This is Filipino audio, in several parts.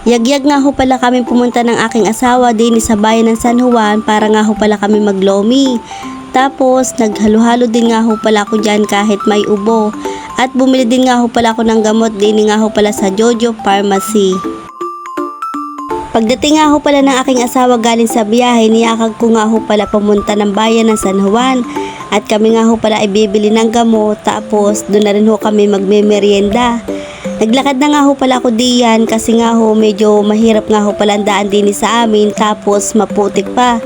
Yagyag nga ho pala kami pumunta ng aking asawa din sa bayan ng San Juan para nga ho pala kami maglomi. Tapos naghalo-halo din nga ho pala ako dyan kahit may ubo. At bumili din nga ho pala ako ng gamot din nga ho pala sa Jojo Pharmacy. Pagdating nga ho pala ng aking asawa galing sa biyahe, niyakag ko nga ho pala pumunta ng bayan ng San Juan. At kami nga ho pala ay bibili ng gamot, tapos doon na rin ho kami magme-merienda. Naglakad na nga ho pala ako diyan kasi nga ho medyo mahirap nga ho pala ang daan din sa amin, tapos maputik pa.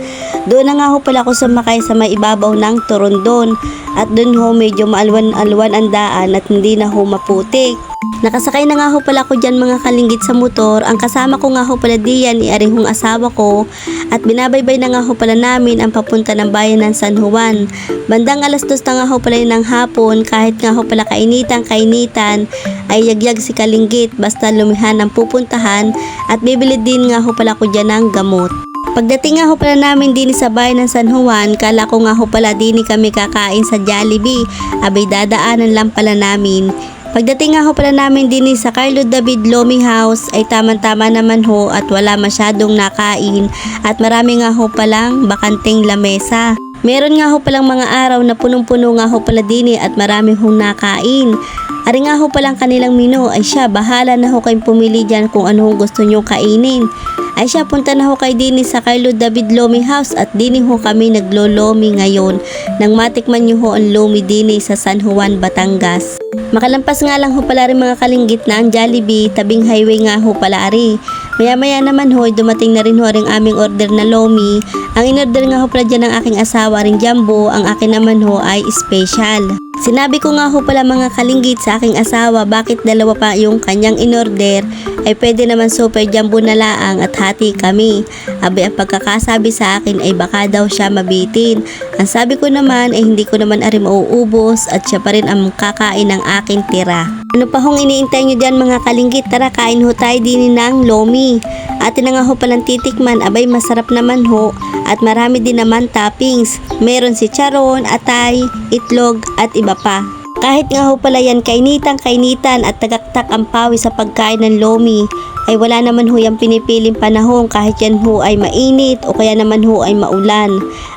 Doon na nga ho pala ako sumakay sa may ibabaw ng Torondon at doon ho medyo maalwan-alwan ang daan at hindi na ho maputik. Nakasakay na nga ho pala ako dyan mga kalinggit sa motor. Ang kasama ko nga ho pala diyan iarihong asawa ko at binabaybay na nga ho pala namin ang papunta ng bayan ng San Juan. Bandang alas 2 na nga ho pala ng hapon, kahit nga ho pala kainitan ay yagyag si kalinggit basta lumihan ang pupuntahan at bibili din nga ho pala ko dyan ng gamot. Pagdating nga ho pala namin din sa bayan ng San Juan, kala ko nga ho pala din kami kakain sa Jollibee, abay dadaanan lang pala namin. Pagdating nga ho pala namin din sa Carlo David Lomi House ay tamang-tama naman ho at wala masyadong nakain at marami nga ho palang bakanteng lamesa. Meron nga ho palang mga araw na punong-puno nga ho pala din at marami hong nakain. Ari nga ho palang kanilang menu ay siya, bahala na ho kayong pumili dyan kung ano hong gusto nyo kainin. Ay siya, punta na ho kayo din sa Carlo David Lomi House at din ho kami naglolomi ngayon nang matikman nyo ho ang lomi din sa San Juan, Batangas. Makalampas nga lang ho pala rin mga kalinggit na ang Jollibee, tabing highway nga ho pala ari. Maya-maya naman ho, dumating na rin ho ring aming order na lomi. Ang in-order nga ho pala dyan ng aking asawa ring jumbo, ang akin naman ho ay special. Sinabi ko nga ho pala mga kalinggit sa aking asawa bakit dalawa pa yung kanyang in-order, ay pwede naman super jumbo na laang at hati kami. Abi ang pagkakasabi sa akin ay baka daw siya mabitin. Ang sabi ko naman ay hindi ko naman ari mauubos at siya pa rin ang kakain ng aking tira. Ano pa hong iniintay nyo dyan mga kalinggit? Tara, kain ho tayo din ng lomi. Atin na nga ho palang titikman, abay masarap naman ho at marami din naman toppings. Meron si charon, atay, itlog at iba pa. Kahit nga ho pala yan kainitan at tagaktak ang pawis sa pagkain ng lomi, ay wala naman ho yung pinipiling panahon kahit yan ho ay mainit o kaya naman ho ay maulan.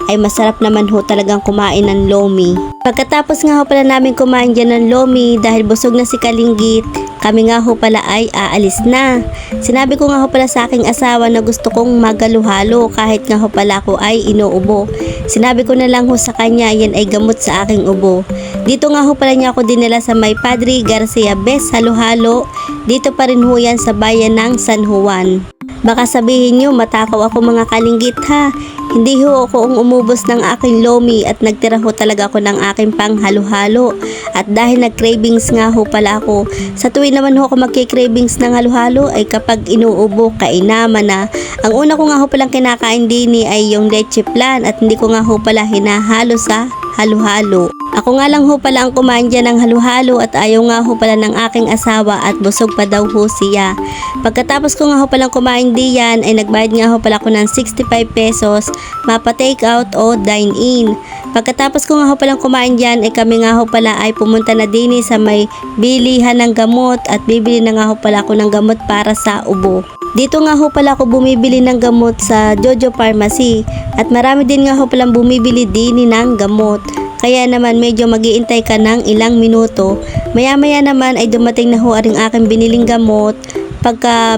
Ay masarap naman ho talagang kumain ng lomi. Pagkatapos nga ho pala namin kumain dyan ng lomi dahil busog na si kalinggit, kami nga ho pala ay aalis na. Sinabi ko nga ho pala sa aking asawa na gusto kong magaluhalo kahit nga ho pala ako ay inuubo. Sinabi ko na lang ho sa kanya yan ay gamot sa aking ubo. Dito nga ho pala niya ako dinala sa may Padre Garcia Best Halo-Halo. Dito pa rin ho yan sa bayan ng San Juan. Baka sabihin nyo matakaw ako mga kalinggit ha. Hindi ho ako ang umubos ng aking lomi at nagtira ho talaga ako ng aking pang halo-halo. At dahil nag-cravings nga ho pala ako, sa tuwing naman ho ako magki-cravings ng halo-halo ay kapag inuubo, kainaman na. Ang una ko nga ho palang kinakain din ay yung leche flan at hindi ko nga ho pala hinahalo sa halo-halo. Ako nga lang ho pala ang kumain dyan ng halo-halo at ayaw nga ho pala ng aking asawa at busog pa daw ho siya. Pagkatapos ko nga ho palang kumain diyan ay nagbayad nga ho pala ako ng 65 pesos, mapa take out o dine in. Pagkatapos ko nga ho palang kumain dyan ay kami nga ho pala ay pumunta na din sa may bilihan ng gamot at bibili na nga ho pala ako ng gamot para sa ubo. Dito nga ho pala ako bumibili ng gamot sa Jojo Pharmacy at marami din nga ho palang bumibili din ng gamot. Kaya naman medyo mag-iintay ka ng ilang minuto. Maya-maya naman ay dumating na ho aring aking biniling gamot. Pagka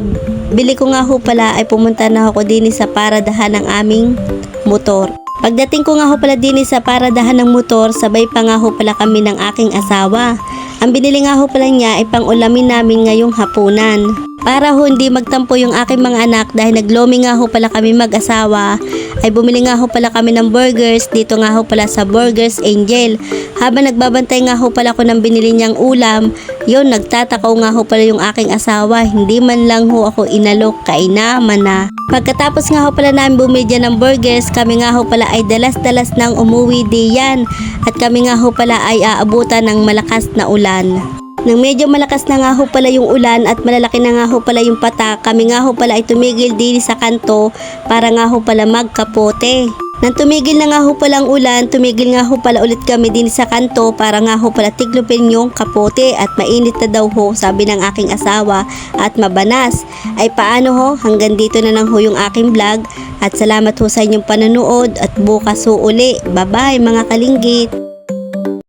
bili ko nga ho pala ay pumunta na ako din sa paradahan ng aming motor. Pagdating ko nga ho pala din sa paradahan ng motor, sabay pa nga ho pala kami ng aking asawa. Ang binili nga ho pala niya ay pang-ulamin namin ngayong hapunan. Para ho hindi magtampo yung aking mga anak dahil naglomi nga ho pala kami mag-asawa, ay bumili nga ho pala kami ng burgers dito nga ho pala sa Burgers Angel. Habang nagbabantay nga ho pala ko ng binili niyang ulam, yun nagtatakaw nga ho pala yung aking asawa, hindi man lang ho ako inalok, kainaman na. Pagkatapos nga ho pala namin bumili ng burgers, kami nga ho pala ay dalas-dalas nang umuwi diyan at kami nga ho pala ay aabutan ng malakas na ulan. Nang medyo malakas na nga ho pala yung ulan at malalaki na nga ho pala yung patak, kami nga ho pala ay tumigil din sa kanto para nga ho pala magkapote. Nang tumigil na nga ho pala ang ulan, tumigil nga ho pala ulit kami din sa kanto para nga ho pala tiklopin yung kapote at mainit na daw ho, sabi ng aking asawa, at mabanas. Ay paano ho, hanggang dito na lang ho yung aking vlog at salamat ho sa inyong panonood at bukas ho uli. Bye bye mga kalinggit!